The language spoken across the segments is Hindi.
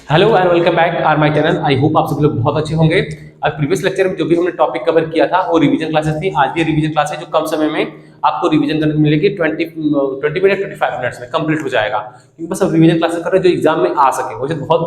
Hello and welcome back our my channel. I hope आप सभी लोग बहुत अच्छे होंगे। अब प्रीवियस लेक्चर में जो भी हमने टॉपिक कवर किया था वो रिवीजन क्लासेस थी। आज भी रिवीजन क्लास है जो कम समय में आपको रिवीजन करने को मिलेगी। 20 मिनट 25 मिनट्स में कंप्लीट हो जाएगा, क्योंकि बस अब रिवीजन क्लासेस कर रहे हैं जो एग्जाम में आ सके। मुझे बहुत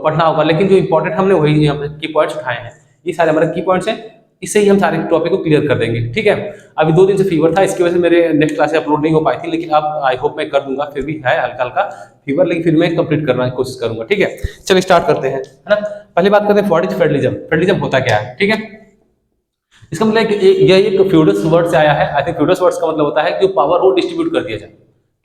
पढ़ना होगा, लेकिन जो इंपॉर्टेंट हमने वही यहाँ पे की पॉइंट्स उठाए हैं। ये सारे हमारे की पॉइंट्स हैं, इससे ही हम सारे टॉपिक को क्लियर कर देंगे। ठीक है। अभी 2 दिन से फीवर था, इसकी वजह से मेरे नेक्स्ट क्लासे अपलोड नहीं हो पाई थी, लेकिन अब आई होप मैं कर दूंगा। फिर भी है हल्का हल्का फीवर, लेकिन फिर मैं कंप्लीट करने की कोशिश करूंगा। ठीक है, चलिए स्टार्ट करते हैं, है ना। पहली बात करते हैं व्हाट इज फेडरलिज्म। फेडरलिज्म होता क्या है? ठीक है, इसका मतलब यह एक फ्यूडल्स वर्ड से आया है। आई थिंक फ्यूडल्स वर्ड्स का मतलब होता है कि जो पावर वो डिस्ट्रीब्यूट कर दिया जाए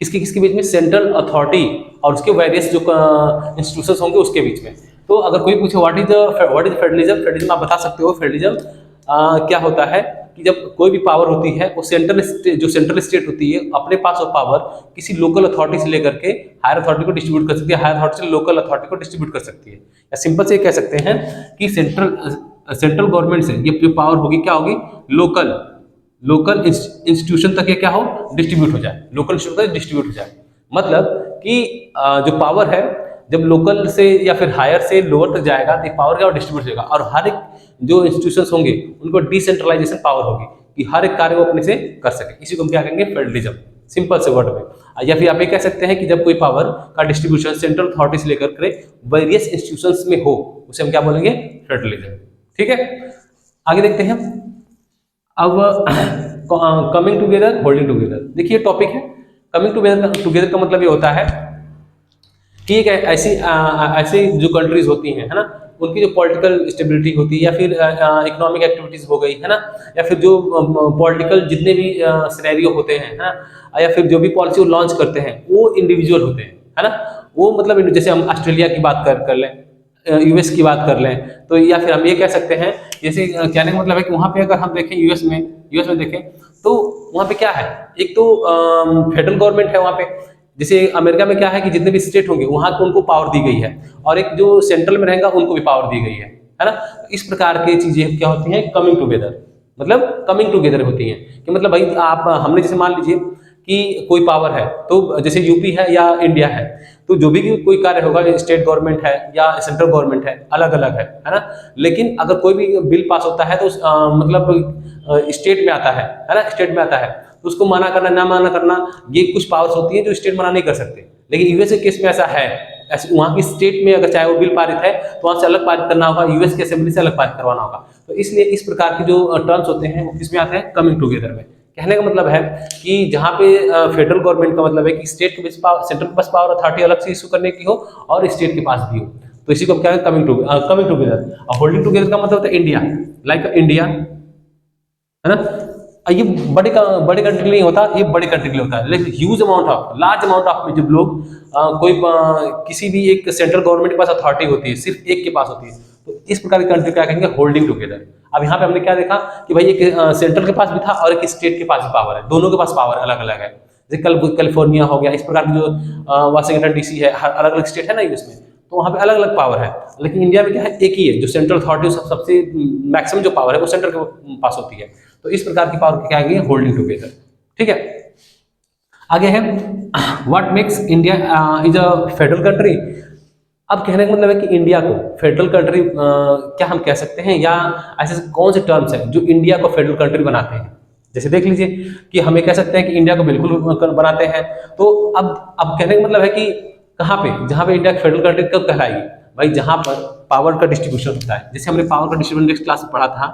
किसके किसके बीच में, सेंट्रल अथॉरिटी और उसके वेरियस जो इंस्टीट्यूशंस होंगे उसके बीच में। तो अगर कोई पूछे व्हाट इज फेडरलिज्म, फेडरलिज्म आप बता सकते हो। फेडरलिज्म क्या होता है कि जब कोई भी पावर होती है वो जो सेंट्रल स्टेट होती है अपने पास वो पावर किसी लोकल अथॉरिटी से लेकर के हायर अथॉरिटी को डिस्ट्रीब्यूट कर सकती है, हायर अथॉरिटी से लोकल अथॉरिटी को डिस्ट्रीब्यूट कर सकती है। या सिंपल से कह सकते हैं कि सेंट्रल गवर्नमेंट से ये जो पावर होगी क्या होगी, लोकल लोकल इंस्टीट्यूशन तक ये क्या हो, डिस्ट्रीब्यूट हो जाए, लोकल इंस्टीट्यूशन तक डिस्ट्रीब्यूट हो जाए। मतलब कि जो पावर है जब लोकल से या फिर हायर से लोअर तक जाएगा तो पावर क्या डिस्ट्रीब्यूट हो जाएगा, और हर एक जो इंस्टीट्यूशंस होंगे उनको डिसेंट्रलाइजेशन पावर होगी कि हर एक कार्य वो अपने से कर सके। इसी को हम क्या कहेंगे, फेडरलिज्म, सिंपल से वर्ड में। या फिर आप ये कह सकते हैं कि जब कोई पावर का डिस्ट्रीब्यूशन सेंट्रल अथॉरिटी से लेकर के वेरियस इंस्टीट्यूशंस में हो उसे हम क्या बोलेंगे, फेडरलिज्म। ठीक है, आगे देखते हैं। अब कमिंग टुगेदर, होल्डिंग टुगेदर, देखिए टॉपिक है। कमिंग टुगेदर का मतलब ये होता है कि एक ऐसी जो कंट्रीज होती हैं, है ना, उनकी जो पॉलिटिकल स्टेबिलिटी होती है या फिर इकोनॉमिक एक्टिविटीज हो गई, है ना, या फिर जो पॉलिटिकल जितने भी सिनेरियो होते हैं, है ना, या फिर जो भी पॉलिसी वो लॉन्च करते हैं वो इंडिविजुअल होते हैं, है ना। वो मतलब जैसे हम ऑस्ट्रेलिया की बात कर लें, यूएस की बात कर लें, तो या फिर हम ये कह सकते हैं जैसे कहने का मतलब है कि वहाँ पे अगर हम देखें यूएस में देखें तो वहाँ पे क्या है, एक तो फेडरल गवर्नमेंट है वहाँ पे। जैसे अमेरिका में क्या है कि जितने भी स्टेट होंगे वहां को उनको पावर दी गई है, और एक जो सेंट्रल में रहेगा उनको भी पावर दी गई है ना। तो इस प्रकार की चीजें क्या होती हैं, कमिंग टुगेदर, मतलब कमिंग टुगेदर होती हैं कि मतलब भाई आप हमने जैसे मान लीजिए कि कोई पावर है, तो जैसे यूपी है या इंडिया है, तो जो भी कोई कार्य होगा स्टेट गवर्नमेंट है या सेंट्रल गवर्नमेंट है, अलग अलग है ना। लेकिन अगर कोई भी बिल पास होता है तो मतलब स्टेट में आता है ना, स्टेट में आता है, तो उसको मना करना ना मना करना ये कुछ पावर्स होती हैं जो स्टेट मना नहीं कर सकते। लेकिन यूएस के केस में ऐसा है, ऐसे वहाँ की स्टेट में अगर चाहे वो बिल पारित है तो वहाँ से अलग पारित करना होगा, यूएस की असेंबली से अलग पारित करवाना होगा। तो इसलिए इस प्रकार के जो टर्म्स होते हैं वो किसमें आते हैं, कमिंग टुगेदर में। कहने का मतलब है कि जहाँ पे फेडरल गवर्नमेंट का मतलब है कि स्टेट के पास सेंट्रल के पास पावर अथॉरिटी अलग से इशू करने की हो और स्टेट के पास भी हो, तो इसी को हम क्या है, कमिंग टुगेदर। होल्डिंग टुगेदर का मतलब होता है इंडिया, लाइक इंडिया, है ना। ये बड़े कंट्री के लिए होता, ये बड़े कंट्री के लिए होता है, लेकिन huge amount of large amount of में जब लोग किसी भी एक सेंट्रल गवर्नमेंट के पास अथॉरिटी होती है, सिर्फ एक के पास होती है, तो इस प्रकार की कंट्री क्या कहेंगे, होल्डिंग टुगेदर। अब यहाँ पे हमने क्या देखा कि भाई एक सेंट्रल के पास भी था और एक स्टेट के पास भी पावर है, दोनों के पास पावर अलग अलग है। जैसे कैलिफोर्निया हो गया, इस प्रकार की जो वाशिंगटन डीसी है, अलग अलग स्टेट है ना यूएस में, तो वहाँ पे अलग अलग पावर है। लेकिन इंडिया में क्या है, एक ही है जो सेंट्रल अथॉरिटी सबसे मैक्सिमम जो पावर है वो सेंट्रल के पास होती है। तो इस प्रकार की पावर क्या है, होल्डिंग टुगेदर। ठीक है, आगे है what makes India is a federal country. अब कहने का मतलब है कि इंडिया को फेडरल कंट्री क्या हम कह सकते हैं, या ऐसे कौन से टर्म्स हैं जो इंडिया को फेडरल कंट्री बनाते हैं। जैसे देख लीजिए कि हमें कह सकते हैं कि इंडिया को बिल्कुल बनाते हैं। तो अब कहने का मतलब है कि कहाँ पे, जहाँ पे इंडिया फेडरल कंट्री कब कहलाएगी, भाई जहाँ पर पावर का डिस्ट्रीब्यूशन होता है। जैसे हमने पावर का डिस्ट्रीब्यूशन नेक्स्ट क्लास में पढ़ा था,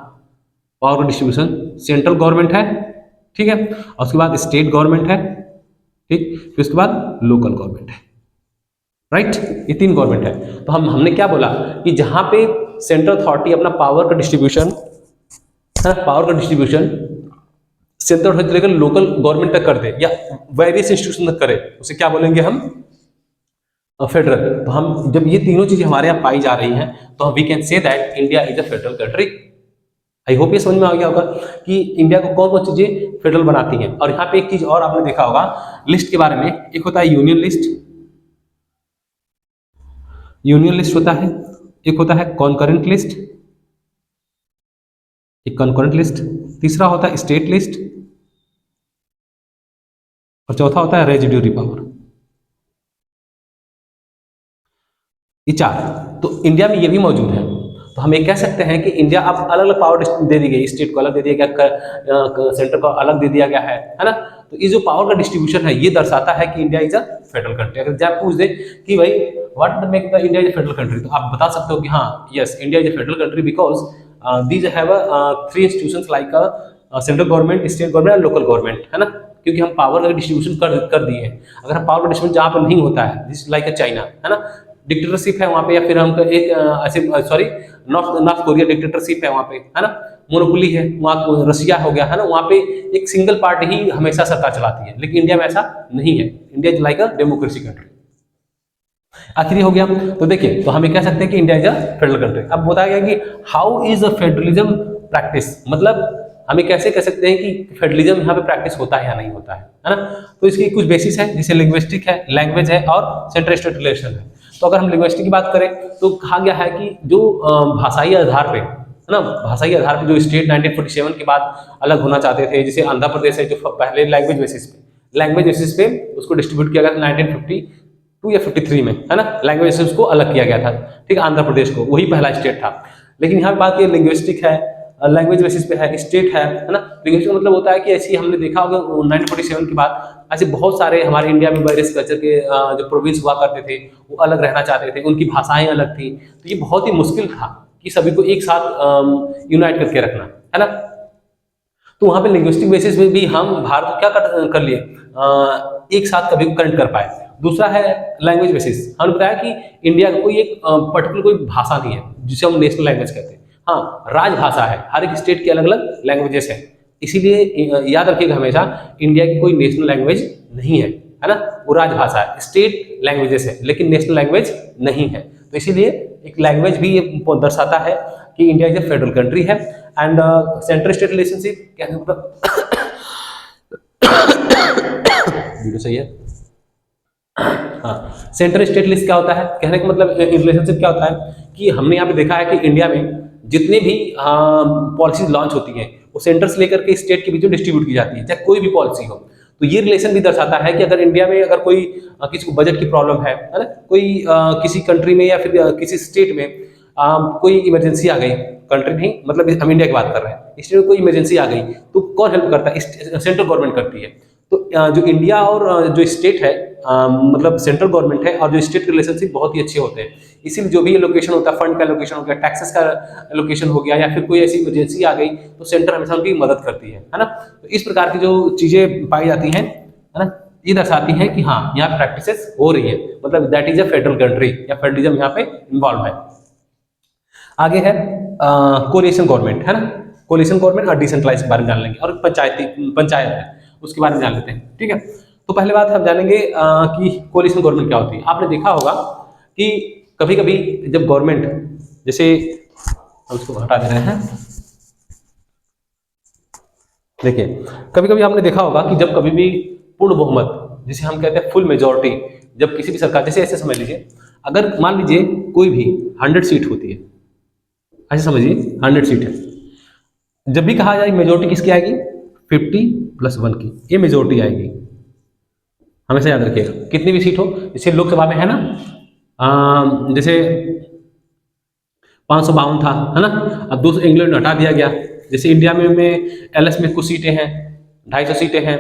पावर का डिस्ट्रीब्यूशन सेंट्रल गवर्नमेंट है, ठीक है, और उसके बाद स्टेट गवर्नमेंट है, ठीक, फिर उसके बाद लोकल गवर्नमेंट है, राइट, ये 3 गवर्नमेंट है। तो हमने क्या बोला कि जहां पे सेंट्रल अथॉरिटी अपना पावर का डिस्ट्रीब्यूशन सेंट्रल अथॉरिटी लेकर लोकल गवर्नमेंट तक कर दे या वेरियस इंस्टीट्यूशन तक करे, उसे क्या बोलेंगे हम, फेडरल। तो हम जब ये तीनों चीजें हमारे यहाँ पाई जा रही हैं तो we can say that India is a federal country. I hope ये समझ में आ गया होगा कि इंडिया को कौन कौन चीजें फेडरल बनाती हैं। और यहाँ पे एक चीज और आपने देखा होगा लिस्ट के बारे में, एक होता है यूनियन लिस्ट होता है, एक होता है कॉन्करेंट लिस्ट, एक कॉन्करेंट लिस्ट, तीसरा होता है स्टेट लिस्ट, और चौथा होता है रेजिड्यूरी पावर। ये 4। तो इंडिया में ये भी मौजूद है। तो हम ये कह सकते हैं कि इंडिया अब अलग अलग पावर दे दी गई, स्टेट को अलग दे दिया गया, सेंटर को अलग दे दिया गया है ना। तो ये जो पावर का डिस्ट्रीब्यूशन है ये दर्शाता है कि India is a federal country. अगर जब पूछ दे कि भाई what make the India is a federal country, तो आप बता सकते हो कि हाँ yes India is a federal country because these have 3 institutions like central government, state government और लोकल गवर्नमेंट, है ना। क्योंकि हम पावर का डिस्ट्रीब्यूशन कर दिए हैं। अगर हम पावर का डिस्ट्रीब्यूशन जहाँ पर नहीं होता है, जिस लाइक चाइना, है ना, डिक्टेटरशिप है वहाँ पे, या फिर हम एक ऐसे सॉरी नॉर्थ कोरिया डिक्टेटरशिप है वहाँ पे, है ना, मोनोपोली है वहाँ, रसिया हो गया, है ना, वहाँ पे एक सिंगल पार्टी ही हमेशा सरकार चलाती है। लेकिन इंडिया में ऐसा नहीं है। India is like a democracy country. आखिरी हो गया। तो देखिए, तो हम कह सकते हैं कि India is a federal country. अब बताया गया कि how is a federalism practice, मतलब हमें कैसे कह सकते हैं कि फेडरलिज्म यहाँ पे प्रैक्टिस होता है या नहीं होता है ना। तो इसकी कुछ बेसिस है, जैसे लिंग्विस्टिक है, लैंग्वेज है और सेंट्रल स्टेट रिलेशन है। तो अगर हम लिंग्विस्टिक की बात करें तो कहा गया है कि जो भाषाई आधार पे, है ना, भाषाई आधार पे जो स्टेट 1947 के बाद अलग होना चाहते थे, जैसे आंध्र प्रदेश है जो पहले लैंग्वेज बेसिस पे उसको डिस्ट्रीब्यूट किया गया था 1952 या 53 में, है ना, लैंग्वेज बेसिस को अलग किया गया था। ठीक है, आंध्र प्रदेश को, वही पहला स्टेट था। लेकिन यहाँ पे बात ये लिंग्विस्टिक है, लैंग्वेज बेसिस पे है, स्टेट है ना। लिंग्विस्टिक मतलब होता है कि ऐसी हमने देखा होगा 1947 के बाद ऐसे बहुत सारे हमारे इंडिया में वेरियस कल्चर के जो प्रोविंस हुआ करते थे वो अलग रहना चाहते थे, उनकी भाषाएं अलग थी। तो ये बहुत ही मुश्किल था कि सभी को एक साथ यूनाइट करके रखना, है ना। तो वहाँ पे लिंग्विस्टिक बेसिस में भी हम भारत को क्या कर लिए, एक साथ कभी कनेक्ट कर पाए। दूसरा है लैंग्वेज बेसिस। हमने बताया कि इंडिया का कोई एक पर्टिकुलर कोई भाषा नहीं है जिसे हम नेशनल लैंग्वेज कहते हैं। हाँ, राजभाषा है, हर एक स्टेट की अलग अलग लैंग्वेजेस है। इसीलिए याद रखिएगा हमेशा, इंडिया की कोई नेशनल लैंग्वेज नहीं है ना, वो राजभाषा है, स्टेट लैंग्वेजेस है, लेकिन नेशनल लैंग्वेज नहीं है। तो इसीलिए एक लैंग्वेज भी ये दर्शाता है कि India is a federal country है। एंड सेंट्रल स्टेट रिलेशनशिप क्या है, वीडियो सही है। हाँ, सेंट्रल स्टेट लिस्ट क्या होता है, कहने का मतलब रिलेशनशिप क्या होता है कि हमने यहाँ पे देखा है कि इंडिया में जितने भी पॉलिसीज लॉन्च होती हैं वो सेंटर से लेकर के स्टेट के बीच में डिस्ट्रीब्यूट की जाती है, चाहे कोई भी पॉलिसी हो। तो ये रिलेशन भी दर्शाता है कि अगर इंडिया में अगर कोई किसी को बजट की प्रॉब्लम है ना, कोई किसी कंट्री में या फिर किसी स्टेट में कोई इमरजेंसी आ गई, कंट्री नहीं मतलब हम इंडिया की बात कर रहे हैं, स्टेट में कोई इमरजेंसी आ गई तो कौन हेल्प करता है, सेंट्रल गवर्नमेंट करती है। तो जो इंडिया और जो स्टेट है मतलब सेंट्रल गवर्नमेंट है और जो स्टेट के रिलेशनशिप बहुत ही अच्छे होते हैं। इसीलिए जो भी एलोकेशन होता है, फंड का एलोकेशन हो गया, टैक्सेस का एलोकेशन हो गया, या फिर कोई ऐसी इमरजेंसी आ गई तो सेंटर हमेशा उनकी मदद करती है ना। तो इस प्रकार की जो चीजें पाई जाती हैं, है ना, ये दर्शाती है कि हाँ यहाँ प्रैक्टिसेस हो रही है, मतलब that is a federal country या फेडरलिज्म यहाँ पे इन्वॉल्व है। आगे है कोलिशन गवर्नमेंट, है ना, कोलिशन गवर्नमेंट और डिसेंट्रलाइज के बारे में जान लेंगे, और पंचायत है उसके बारे में जान लेते हैं। ठीक है, तो पहले बात हम जानेंगे कि कोलिशन गवर्नमेंट क्या होती है। आपने देखा होगा कि कभी कभी जब गवर्नमेंट, जैसे हम इसको हटा दे रहे हैं, देखिए कभी कभी आपने देखा होगा कि जब कभी भी पूर्ण बहुमत, जिसे हम कहते हैं फुल मेजोरिटी, जब किसी भी सरकार, जैसे ऐसे समझ लीजिए अगर मान लीजिए कोई भी 100 सीट होती है, ऐसे समझिए 100 सीट है, जब भी कहा जाए मेजोरिटी किसकी आएगी, 50+1 की, ये मेजोरिटी आएगी। हमेशा याद रखिएगा कितनी भी सीट हो, जैसे लोकसभा में है ना, जैसे 552 था, है ना, अब 200 इंग्लैंड हटा दिया गया। जैसे इंडिया में एलएस में कुछ सीटें हैं, 250 सीटें हैं,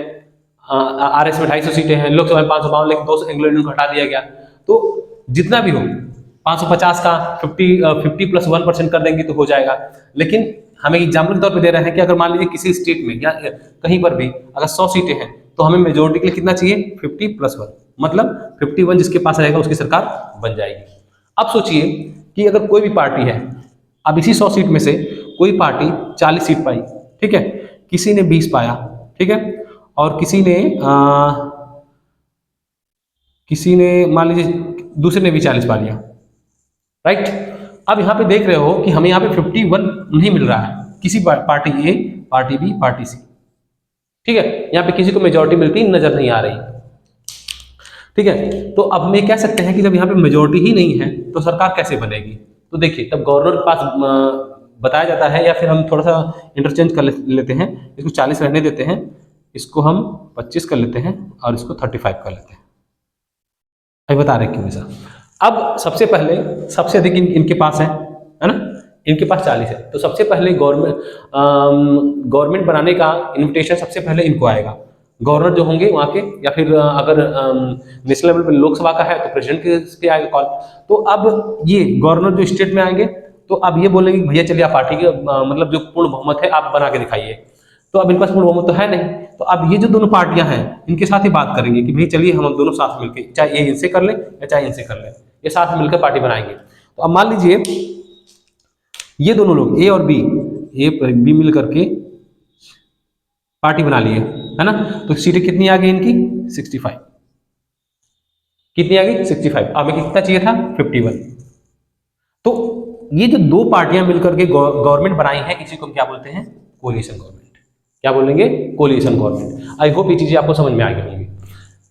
आरएस में 250 सीटें हैं, लोकसभा में 552, लेकिन 200 इंग्लैंड को हटा दिया गया। तो जितना भी हो 550 का 50+1% कर देंगे तो हो जाएगा। लेकिन हमें एग्जाम्पल के तौर पे दे रहे हैं कि अगर मान लीजिए किसी स्टेट में या कहीं पर भी अगर 100 सीटें हैं तो हमें मेजोरिटी के लिए कितना चाहिए, 50+1, मतलब 51 जिसके पास रहेगा उसकी सरकार बन जाएगी। अब सोचिए कि अगर कोई भी पार्टी है, अब इसी 100 सीट में से कोई पार्टी 40 सीट पाई, ठीक है, किसी ने 20 पाया, ठीक है, और किसी ने मान लीजिए दूसरे ने भी 40 पा लिया, राइट। अब यहाँ पे देख रहे हो कि हमें यहाँ पे 51 नहीं मिल रहा है, किसी पार्टी ए, पार्टी बी, पार्टी सी, ठीक है, यहाँ पे किसी को मेजोरिटी मिलती नजर नहीं आ रही, ठीक है। तो अब हम ये कह सकते हैं कि जब यहाँ पे मेजोरिटी ही नहीं है तो सरकार कैसे बनेगी। तो देखिए तब गवर्नर के पास बताया जाता है, या फिर हम थोड़ा सा इंटरचेंज कर लेते हैं, इसको 40 रहने देते हैं, इसको हम 25 कर लेते हैं और इसको 35 कर लेते हैं। अभी बता रहे क्यों ऐसा। अब सबसे पहले सबसे अधिक इनके पास है ना, इनके पास 40 है। तो सबसे पहले गवर्नमेंट बनाने का इन्विटेशन सबसे पहले इनको आएगा, गवर्नर जो होंगे वहाँ के, या फिर अगर नेशनल लेवल पर लोकसभा का है तो प्रेसिडेंट के पे आएगा कॉल। तो अब ये गवर्नर जो स्टेट में आएंगे तो अब ये बोलेंगे भैया चलिए आप पार्टी के मतलब जो पूर्ण बहुमत है आप बना के दिखाइए। तो अब इनके पास पूर्ण बहुमत तो है नहीं, तो अब ये जो दोनों पार्टियां हैं इनके साथ ही बात करेंगे कि भाई चलिए हम दोनों साथ मिलकर, चाहे ये इनसे कर ले या चाहे इनसे कर ले, ये साथ मिलकर पार्टी बनाएंगे। तो अब मान लीजिए ये दोनों लोग ए और बी, बी मिल करके पार्टी बना लिए, है ना। तो सीटें कितनी आ गई इनकी 65, कितनी आ गई 65। हमें कितना चाहिए था 51। तो ये जो दो पार्टियां मिलकर के गवर्नमेंट बनाई है, इसी को क्या बोलते हैं, कोलिशन गवर्नमेंट। क्या बोलेंगे, कोलिशन गवर्नमेंट। आई होप ये चीजें आपको समझ में आ गई होंगी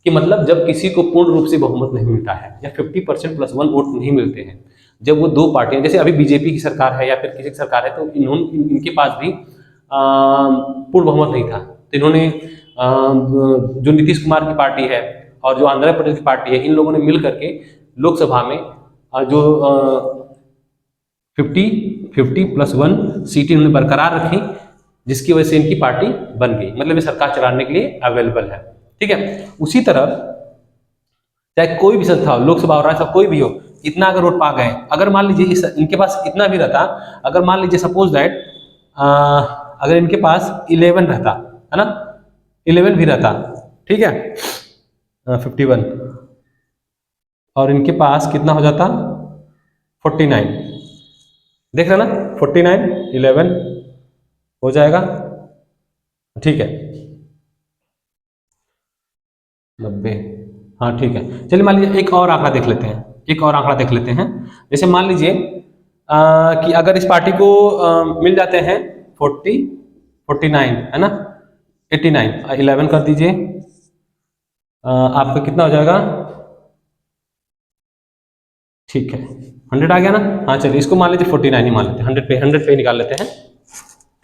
कि मतलब जब किसी को पूर्ण रूप से बहुमत नहीं मिलता है या 50% + 1 वोट नहीं मिलते हैं, जब वो दो पार्टियां, जैसे अभी बीजेपी की सरकार है या फिर किसी की सरकार है, तो इनके पास भी पूर्ण बहुमत नहीं था। तो इन्होंने जो नीतीश कुमार की पार्टी है और जो आंध्र प्रदेश की पार्टी है, इन लोगों ने मिल करके लोकसभा में जो 50 + 1 सीटें इन्होंने बरकरार रखी, जिसकी वजह से इनकी पार्टी बन गई, मतलब ये सरकार चलाने के लिए अवेलेबल है। ठीक है। उसी तरह चाहे कोई भी संस्था हो, लोकसभा हो, राज्यसभा, कोई भी हो, इतना अगर वोट पा गए, अगर मान लीजिए इनके पास इतना भी रहता, अगर मान लीजिए सपोज दैट अगर इनके पास 11 रहता, है ना, 11 भी रहता, ठीक है, 51, और इनके पास कितना हो जाता 49, देख रहे ना, 49 11 हो जाएगा, ठीक है, 90, हाँ ठीक है। चलिए मान लीजिए एक और आंकड़ा देख लेते हैं, एक और आंकड़ा देख लेते हैं। जैसे मान लीजिए कि अगर इस पार्टी को मिल जाते हैं 40 49, है ना, 89, 11 कर दीजिए, आपका कितना हो जाएगा, ठीक है 100 आ गया ना। हाँ चलिए इसको मान लीजिए 49 ही मान लेते हैं, 100 पे निकाल लेते हैं,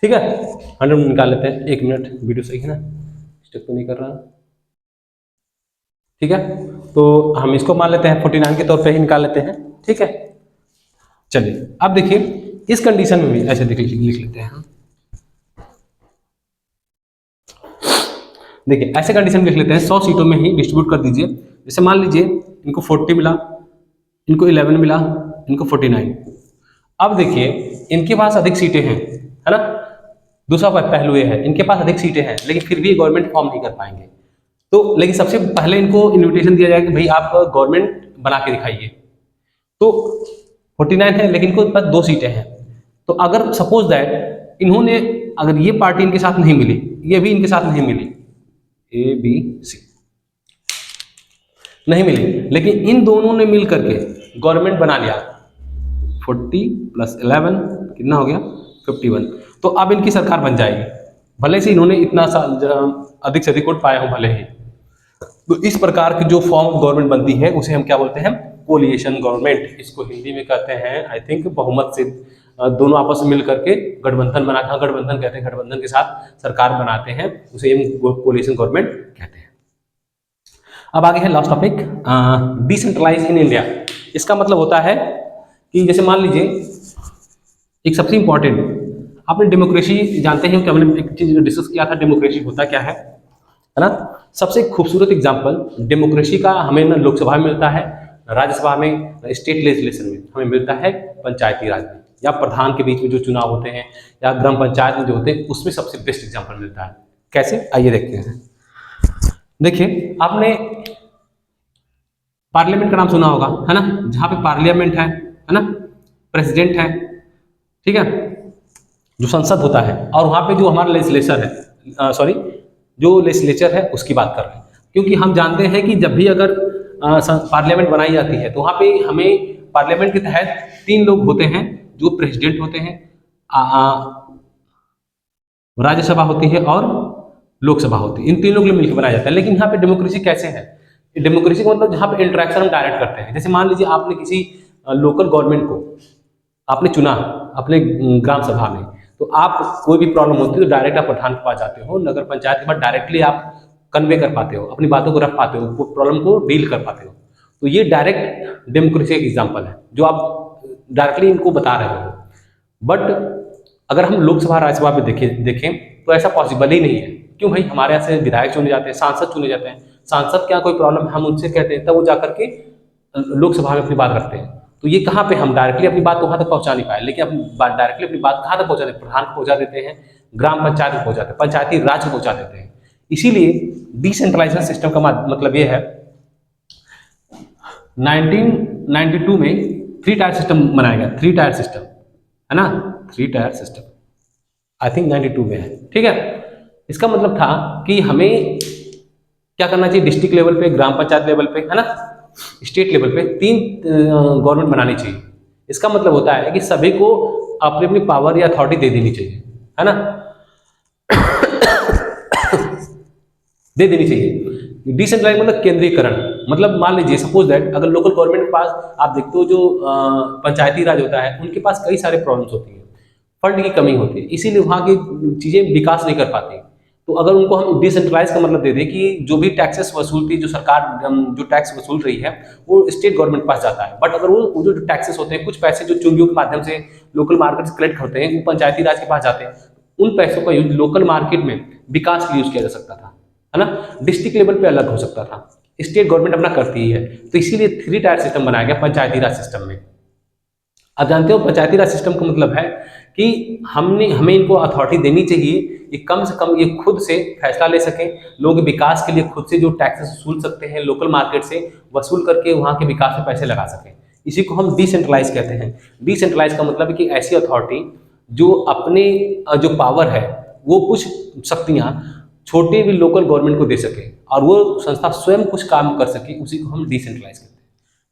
ठीक है, 100 निकाल लेते हैं। एक मिनट, वीडियो सही है ना, स्टेप तो नहीं कर रहा, ठीक है। तो हम इसको मान लेते हैं 49 के तौर पे ही निकाल लेते हैं, ठीक है। चलिए अब देखिए इस कंडीशन में भी ऐसे लिख लेते हैं हम, देखिए ऐसे कंडीशन में लिख लेते हैं, 100 सीटों में ही डिस्ट्रीब्यूट कर दीजिए। जैसे मान लीजिए इनको 40 मिला, इनको 11 मिला, इनको 49। अब देखिए इनके पास अधिक सीटें हैं, है ना, दूसरा पहलू ये है इनके पास अधिक सीटें हैं, लेकिन फिर भी गवर्नमेंट फॉर्म नहीं कर पाएंगे। तो लेकिन सबसे पहले इनको इन्विटेशन दिया जाएगा कि भाई आप गवर्नमेंट बना के दिखाइए। तो 49 है लेकिन इनको पास 2 सीटें हैं। तो अगर सपोज दैट इन्होंने, अगर ये पार्टी इनके साथ नहीं मिली, ये भी इनके साथ नहीं मिली, ए बी सी नहीं मिली, लेकिन इन दोनों ने मिल करके गवर्नमेंट बना लिया, 40 + 11 कितना हो गया 51। तो अब इनकी सरकार बन जाएगी, भले से इन्होंने इतना अधिक से अधिक वोट पाए हो भले ही। तो इस प्रकार की जो फॉर्म ऑफ गवर्नमेंट बनती है उसे हम क्या बोलते हैं, कोलिएशन गवर्नमेंट। इसको हिंदी में कहते हैं आई थिंक बहुमत से दोनों आपस में मिल करके गठबंधन बनाते, गठबंधन कहते हैं, गठबंधन के साथ सरकार बनाते हैं, उसे हम कोलिएशन गवर्नमेंट कहते हैं। अब आगे है last topic, decentralize in India. इसका मतलब होता है कि जैसे मान लीजिए एक सबसे इंपॉर्टेंट, आपने डेमोक्रेसी जानते हैं कि हमने एक चीज डिस्कस किया था, डेमोक्रेसी होता क्या है ना। सबसे खूबसूरत एग्जांपल डेमोक्रेसी का हमें ना लोकसभा में मिलता है, राज्यसभा में, स्टेट लेजिस्लेशन में हमें मिलता है पंचायती राज में, या प्रधान के बीच में जो चुनाव होते हैं, या ग्राम पंचायत में जो होते हैं, उसमें सबसे बेस्ट एग्जाम्पल मिलता है। कैसे, आइए देखते हैं। देखिए आपने पार्लियामेंट का नाम सुना होगा, है ना, जहाँ पे पार्लियामेंट है ना, प्रेसिडेंट है, ठीक है, जो संसद होता है, और वहाँ पे जो हमारा लेजिस्लेचर है, जो लेजिस्लेचर है उसकी बात कर रहे हैं। क्योंकि हम जानते हैं कि जब भी अगर पार्लियामेंट बनाई जाती है तो वहाँ पे हमें पार्लियामेंट के तहत 3 लोग होते हैं, जो प्रेसिडेंट होते हैं, राज्यसभा होती है और लोकसभा होती है, इन 3 लोग मिलकर बनाया जाता है। लेकिन यहाँ पे डेमोक्रेसी कैसे है, डेमोक्रेसी का मतलब जहाँ पे इंटरेक्शन हम डायरेक्ट करते हैं। जैसे मान लीजिए आपने किसी लोकल गवर्नमेंट को आपने चुना अपने ग्राम सभा में, तो आप कोई भी प्रॉब्लम होती है तो डायरेक्ट आप प्रधान के पास जाते हो, नगर पंचायत के बाद डायरेक्टली आप कन्वे कर पाते हो, अपनी बातों को रख पाते हो, वो प्रॉब्लम को डील कर पाते हो। तो ये डायरेक्ट डेमोक्रेसी का एग्जाम्पल है जो आप डायरेक्टली इनको बता रहे हो। बट अगर हम लोकसभा राज्यसभा में देखें तो ऐसा पॉसिबल ही नहीं है। क्यों भाई, हमारे यहाँ से विधायक चुने जाते हैं, सांसद चुने जाते हैं, सांसद क्या कोई प्रॉब्लम हम उनसे कहते हैं तब वो जाकर के लोकसभा में अपनी बात रखते हैं। तो ये कहाँ पे हम डायरेक्टली अपनी बात वहां तक पहुंचा नहीं पाए, लेकिन हम डायरेक्टली अपनी बात कहाँ तक पहुंचा देते हैं, प्रधान को पहुंचा देते हैं, ग्राम पंचायत को पहुंचाते हैं, पंचायती राज को पहुंचा देते हैं। इसीलिए डिसेंट्रलाइजेशन सिस्टम का मतलब ये है, 1992 में 3 टायर सिस्टम बनाया गया, 3 टायर सिस्टम है ना, 3 टायर सिस्टम आई थिंक 92 में है, ठीक है। इसका मतलब था कि हमें क्या करना चाहिए, डिस्ट्रिक्ट लेवल पे, ग्राम पंचायत लेवल पे, है ना, स्टेट लेवल पे 3 गवर्नमेंट बनानी चाहिए। इसका मतलब होता है कि सभी को अपनी अपनी पावर या अथॉरिटी दे देनी चाहिए, है ना दे देनी चाहिए। डिसेंट्रलाइज मतलब केंद्रीकरण, मतलब मान लीजिए सपोज दैट अगर लोकल गवर्नमेंट के पास आप देखते हो जो पंचायती राज होता है उनके पास कई सारे प्रॉब्लम्स होती हैं, फंड की कमी होती है, इसीलिए वहाँ की चीज़ें विकास नहीं कर पाती। तो अगर उनको हम डिसेंट्रलाइज का मतलब दे दें कि जो भी टैक्सेस वसूलती, जो सरकार जो टैक्स वसूल रही है वो स्टेट गवर्नमेंट के पास जाता है, बट अगर वो जो टैक्सेस होते हैं, कुछ पैसे जो चुंगियों के माध्यम से लोकल मार्केट से कलेक्ट होते हैं वो पंचायती राज के पास जाते हैं, उन पैसों का यूज लोकल मार्केट में विकास के लिए यूज किया जा सकता था, है ना। डिस्ट्रिक्ट लेवल पे अलग हो सकता था, स्टेट गवर्नमेंट अपना करती ही है। तो इसीलिए 3 टायर सिस्टम बनाया गया पंचायती राज सिस्टम में। आप जानते हो पंचायती राज सिस्टम का मतलब है कि हमें इनको अथॉरिटी देनी चाहिए कि कम से कम ये खुद से फैसला ले सकें, लोगों के विकास के लिए खुद से जो टैक्सेस वसूल सकते हैं लोकल मार्केट से वसूल करके वहाँ के विकास में पैसे लगा सकें। इसी को हम डिसेंट्रलाइज कहते हैं। डिसेंट्रलाइज का मतलब है कि ऐसी अथॉरिटी जो अपने जो पावर है वो कुछ शक्तियाँ छोटे भी लोकल गवर्नमेंट को दे सके और वो संस्था स्वयं कुछ काम कर सके, उसी को हम डिसेंट्रलाइज कहते हैं।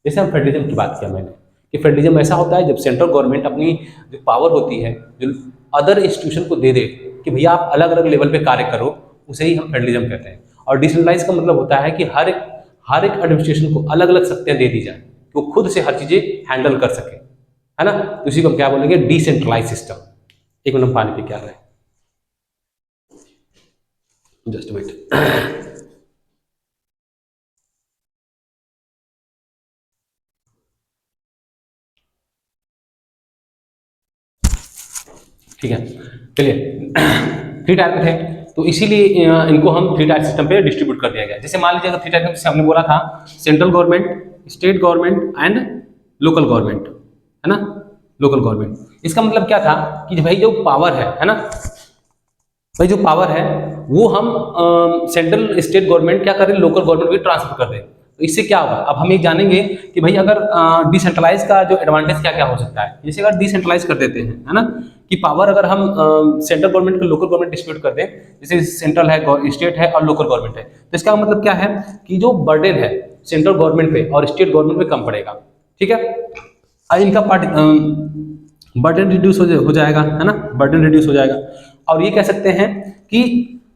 जैसे हम फेडरलिज्म की बात किया मैंने कि फेडरलिज्म ऐसा होता है जब सेंट्रल गवर्नमेंट अपनी जो पावर होती है जो अदर इंस्टीट्यूशन को दे दे कि भैया आप अलग अलग लेवल पे कार्य करो, उसे ही हम फेडरलिज्म कहते हैं। और डिसेंट्रलाइज का मतलब होता है कि हर एक एडमिनिस्ट्रेशन को अलग अलग शक्तियाँ दे दी जाए कि वो खुद से हर चीज़ें हैंडल कर सके, है ना। तो इसी को हम क्या बोलेंगे, डिसेंट्रलाइज सिस्टम। एक मिनट पानी पी क्या रहे हैं, जस्ट वेट। ठीक है, चलिए 3 टायर पे थे तो इसीलिए इनको हम 3 टायर सिस्टम पे डिस्ट्रीब्यूट कर दिया गया। जैसे मान लीजिए अगर 3 टायर जैसे हमने बोला था, central government, state government and local government, है ना, लोकल गवर्नमेंट। इसका मतलब क्या था कि भाई जो पावर है ना, भाई जो पावर है वो हम सेंट्रल स्टेट गवर्नमेंट क्या करें, लोकल गवर्नमेंट भी ट्रांसफर कर दें। तो इससे क्या होगा, अब हम ये जानेंगे कि भाई अगर डिसेंट्रलाइज का जो एडवांटेज क्या क्या हो सकता है। जैसे अगर डिसेंट्रलाइज कर देते हैं, है ना, कि पावर अगर हम सेंट्रल गवर्नमेंट को लोकल गवर्नमेंट डिस्ट्रीब्यूट कर दें, जैसे सेंट्रल है, स्टेट है और लोकल गवर्नमेंट है, तो इसका मतलब क्या है कि जो बर्डन है सेंट्रल गवर्नमेंट पे और स्टेट गवर्नमेंट पे कम पड़ेगा, ठीक है। इनका बर्डन रिड्यूस हो जाएगा, है ना, बर्डन रिड्यूस हो जाएगा। और ये कह सकते हैं कि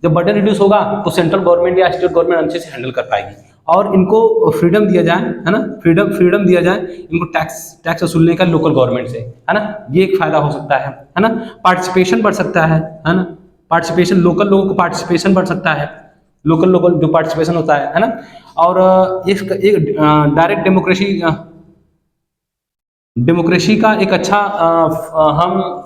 जब बर्डन रिड्यूस होगा तो सेंट्रल गवर्नमेंट या स्टेट गवर्नमेंट अच्छे से हैंडल कर पाएगी और इनको फ्रीडम दिया जाए, है ना, फ्रीडम दिया जाए इनको टैक्स वसूलने का लोकल गवर्नमेंट से, है ना। ये एक फायदा हो सकता है ना। पार्टिसिपेशन बढ़ सकता है ना, पार्टिसिपेशन, लोकल लोगों को पार्टिसिपेशन बढ़ सकता है, लोकल जो पार्टिसिपेशन होता है ना। और एक डायरेक्ट डेमोक्रेसी का एक अच्छा हम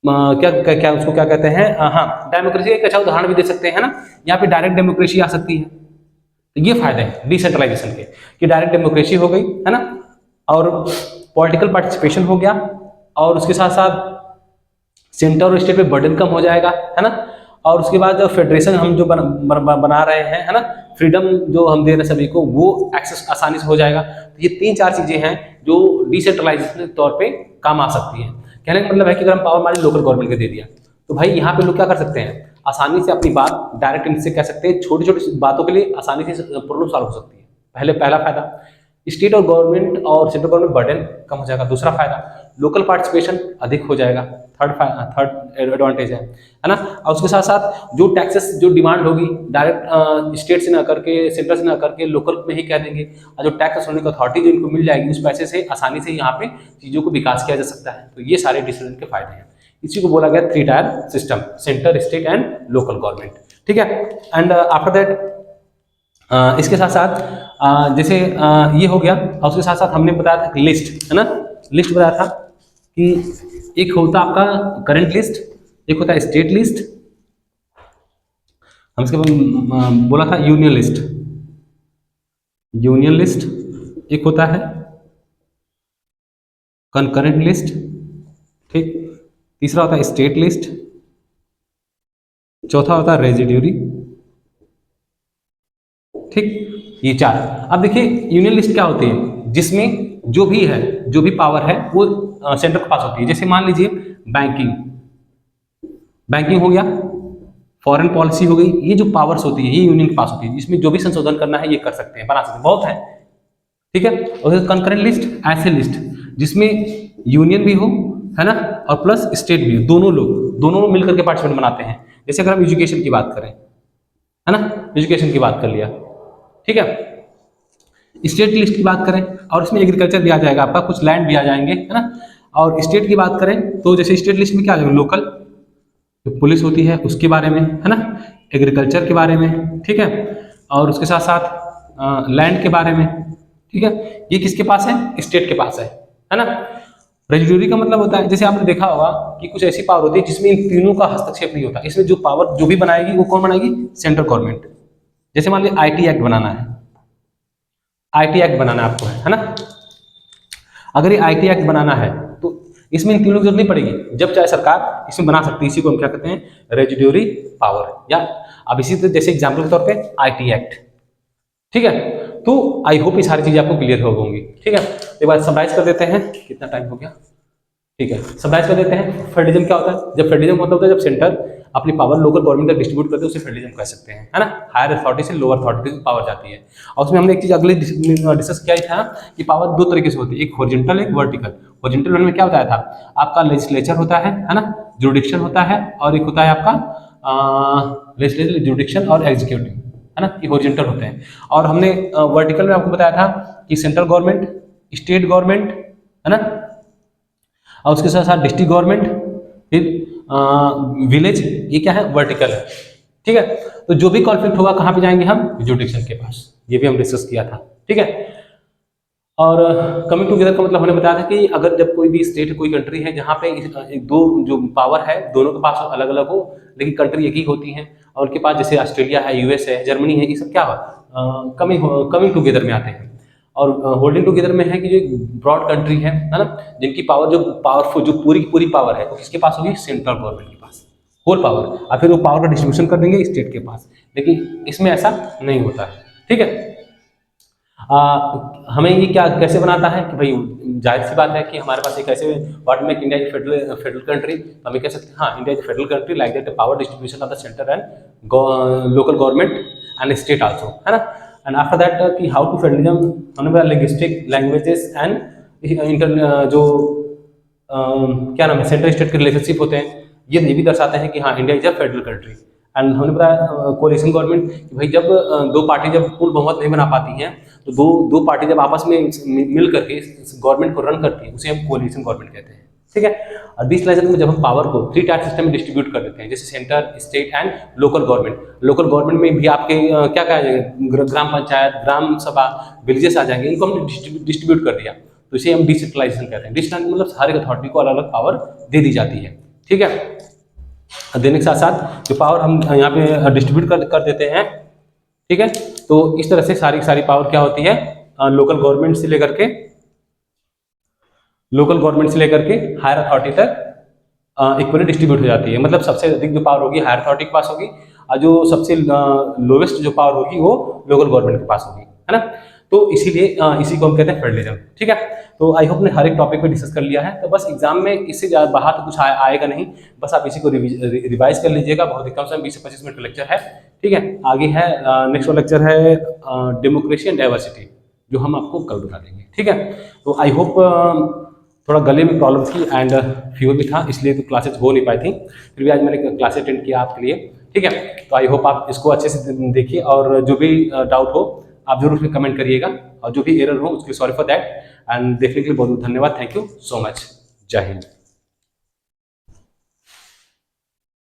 क्या उसको क्या कहते हैं, हाँ, डेमोक्रेसी का एक अच्छा उदाहरण भी दे सकते हैं ना। यहाँ पे डायरेक्ट डेमोक्रेसी आ सकती है। तो ये फायदे हैं डिसेंट्रलाइजेशन के कि डायरेक्ट डेमोक्रेसी हो गई, है ना, और पॉलिटिकल पार्टिसिपेशन हो गया, और उसके साथ साथ सेंटर और स्टेट पे बर्डन कम हो जाएगा, है ना। और उसके बाद फेडरेशन हम जो बना रहे हैं, है ना, फ्रीडम जो हम दे रहे हैं सभी को, वो एक्सेस आसानी से हो जाएगा। तो ये 3-4 चीजें हैं जो डिसेंट्रलाइजेशन के तौर पे काम आ सकती हैं। कहने का मतलब है कि अगर हम पावर मान लोकल गवर्नमेंट को दे दिया तो भाई यहाँ पे लोग क्या कर सकते हैं, आसानी से अपनी बात डायरेक्ट इनसे कह सकते हैं, छोटी छोटी बातों के लिए आसानी से प्रॉब्लम सॉल्व हो सकती है। पहला फायदा, स्टेट और गवर्नमेंट और सेंट्रल गवर्नमेंट बर्डन कम हो जाएगा। दूसरा फायदा, लोकल पार्टिसिपेशन अधिक हो जाएगा। थर्ड एडवांटेज है ना। और उसके साथ साथ जो टैक्सेस जो डिमांड होगी डायरेक्ट स्टेट से ना करके, सेंटर से ना करके, लोकल में ही कह देंगे, और जो टैक्स वसूलने की अथॉरिटी जो इनको मिल जाएगी उस पैसे से आसानी से यहाँ पे चीज़ों को विकास किया जा सकता है। तो ये सारे डिसीजन के फायदे हैं। इसी को बोला गया 3 tier system, centre, state and local government, ठीक है। एंड आफ्टर दैट इसके साथ साथ जैसे ये हो गया, और उसके साथ साथ हमने बताया था लिस्ट, है ना, लिस्ट बताया था कि एक होता आपका करंट लिस्ट, एक होता है स्टेट लिस्ट, हम इसके बाद बोला था यूनियन लिस्ट, यूनियन लिस्ट, एक होता है कंकरेंट लिस्ट, ठीक, तीसरा होता है स्टेट लिस्ट, चौथा होता है रेजिड्यूरी, ठीक, ये चार। अब देखिए यूनियन लिस्ट क्या होती है, जिसमें जो भी है, जो भी पावर है वो सेंटर के पास होती है। जैसे मान लीजिए बैंकिंग, बैंकिंग हो गया, फॉरेन पॉलिसी हो गई, ये जो पावर्स होती है ये यूनियन के पास होती है, जिसमें जो भी संशोधन करना है ये कर सकते हैं, बना सकते हैं, बहुत है, ठीक है। और कंकरेंट लिस्ट ऐसे लिस्ट जिसमें यूनियन भी हो, है ना, और प्लस स्टेट भी हो, दोनों लोग, दोनों मिलकर के पार्टिसिपेंट बनाते हैं। जैसे अगर हम एजुकेशन की बात करें, है ना, एजुकेशन की बात कर लिया, ठीक है। स्टेट लिस्ट की बात करें और इसमें एग्रीकल्चर भी आ जाएगा आपका, कुछ लैंड भी आ जाएंगे, है ना। और स्टेट की बात करें तो जैसे स्टेट लिस्ट में क्या आ जाएगा, लोकल जो पुलिस होती है उसके बारे में, है ना, एग्रीकल्चर के बारे में, ठीक है, और उसके साथ साथ लैंड के बारे में, ठीक है। ये किसके पास है, स्टेट के पास है ना। रेजिड्यूरी का मतलब होता है, जैसे आपने देखा होगा कि कुछ ऐसी पावर होती है जिसमें इन तीनों का हस्तक्षेप नहीं होता, इसमें जो पावर जो भी बनाएगी वो कौन बनाएगी, सेंट्रल गवर्नमेंट। जैसे मान लीजिए आईटी एक्ट बनाना है, आईटी एक्ट बनाना है आपको, है ना, अगर ये आईटी एक्ट बनाना है तो इसमें इन तीनों की जरूरत नहीं पड़ेगी, जब चाहे सरकार इसमें बना सकती है। इसी को हम क्या कहते हैं, रेजिड्यूरी पावर। या अब इसी तरह जैसे एग्जाम्पल के तौर पे आईटी एक्ट, ठीक है। तो आई होप ये सारी चीजें आपको क्लियर हो होंगी, ठीक है। एक बार समराइज कर देते हैं, कितना टाइम हो गया, ठीक है, समराइज कर देते हैं। फेडरलिज्म क्या होता है, जब फेडरलिज्म होता है जब सेंटर अपनी पावर लोकल गवर्नमेंट तक डिस्ट्रीब्यूट करते हैं उसे फेडरलिज्म कह सकते हैं, है ना। हायर अथॉरिटी से लोअर अथॉरिटी की पावर जाती है। और उसमें हमने एक चीज अगले डिस्कस किया था कि पावर दो तरीके से होती है, एक हॉरिजॉन्टल, एक वर्टिकल। हॉरिजॉन्टल में क्या बताया था, आपका लेजिस्लेचर होता है ना, जुरिडिक्शन होता है, और एक होता है आपका लेजिस्लेचर, जुरिडिक्शन और एग्जीक्यूटिव, है ना, ये हॉरिजॉन्टल होते हैं। और हमने वर्टिकल में आपको बताया था कि सेंट्रल गवर्नमेंट, स्टेट गवर्नमेंट, है ना, और उसके साथ साथ डिस्ट्रिक्ट गवर्नमेंट, फिर विलेज, ये क्या है, वर्टिकल है, ठीक है। तो जो भी कॉन्फ्लिक्ट होगा कहाँ पे जाएंगे हम, जुडिक्शन के पास, ये भी हम डिस्कस किया था, ठीक है। और कमिंग टुगेदर का मतलब हमने बताया था कि अगर जब कोई भी स्टेट, कोई कंट्री है जहाँ पे एक दो जो पावर है दोनों के पास अलग अलग हो, लेकिन कंट्री एक ही होती है, और उनके पास जैसे ऑस्ट्रेलिया है, यूएस है, जर्मनी है, ये सब क्या कमिंग टुगेदर में आते हैं। और होल्डिंग टुगेदर में है कि जो ब्रॉड कंट्री है ना, जिनकी पावर, जो पावरफुल, जो पूरी की पूरी पावर है वो किसके पास होगी, सेंट्रल गवर्नमेंट के पास, होल पावर। और फिर वो पावर का डिस्ट्रीब्यूशन कर देंगे स्टेट के पास, लेकिन इसमें ऐसा नहीं होता है, ठीक है। हमें ये क्या कैसे बनाता है कि भाई जाहिर सी बात है कि हमारे पास एक ऐसे वर्ड में इंडिया इज फेडरल कंट्री, तो हम कह सकते हैं हाँ India is federal country like that power distribution of the centre and local government and state also, है ना। एंड आफ्टर दैट कि हाउ टू फेडरलिज्म, हमने बताया लिंग्विस्टिक, लैंग्वेजेस एंड इंटर जो क्या नाम है, सेंट्रल स्टेट के रिलेशनशिप होते हैं, ये भी दर्शाते हैं कि हाँ India is a federal country. And हमने बताया कोलिशन गवर्नमेंट कि भाई जब दो पार्टी जब पूर्ण बहुमत नहीं बना पाती हैं तो दो पार्टी जब आपस में मिल करके गवर्नमेंट को रन करती है उसे हम कोलिशन गवर्नमेंट कहते हैं, ठीक है। और डिसेंट्रलाइजेशन में जब हम पावर को थ्री टायर सिस्टम में डिस्ट्रीब्यूट कर देते हैं, जैसे centre, state and local government. Local government में भी आपके क्या कहा जाएगा, ग्राम पंचायत, ग्राम सभा, विलेजेस आ जाएंगे, इनको हमने डिस्ट्रीब्यूट कर दिया, तो इसे हम डिसेंट्रलाइजेशन कहते हैं। डिसेंट्रलाइजेशन मतलब हर एक अथॉरिटी को अलग अलग पावर दे दी जाती है, ठीक है। देने के साथ साथ जो पावर हम यहाँ पे डिस्ट्रीब्यूट कर देते हैं, ठीक है। तो इस तरह से सारी पावर क्या होती है, लोकल गवर्नमेंट से लेकर के हायर अथॉरिटी तक इक्वली डिस्ट्रीब्यूट हो जाती है। मतलब सबसे अधिक जो पावर होगी हायर अथॉरिटी के पास होगी, और जो सबसे लोवेस्ट जो पावर होगी वो लोकल गवर्नमेंट के पास होगी, है ना। तो इसीलिए इसी को हम कहते हैं फेडरलिज्म, ठीक है। तो आई होप ने हर एक टॉपिक पे डिस्कस कर लिया है, तो बस एग्जाम में इससे ज़्यादा बाहर तो कुछ आएगा नहीं, बस आप इसी को रिवाइज कर लीजिएगा। बहुत ही कम समय 20 से 25 मिनट का लेक्चर है, ठीक है। आगे है नेक्स्ट लेक्चर है डेमोक्रेसी एंड डाइवर्सिटी, जो हम आपको कल बता देंगे, ठीक है। तो आई होप थोड़ा गले में प्रॉब्लम थी एंड फीवर भी था, इसलिए तो क्लासेस हो नहीं पाई थी, फिर भी आज मैंने क्लासेस अटेंड किया आपके लिए, ठीक है। तो आई होप आप इसको अच्छे से देखिए, और जो भी डाउट हो आप जरूर उसमें कमेंट करिएगा, और जो भी एरर हो उसके सॉरी फॉर दैट, एंड देखने के लिए बहुत बहुत धन्यवाद। Thank you so much. जय हिंद।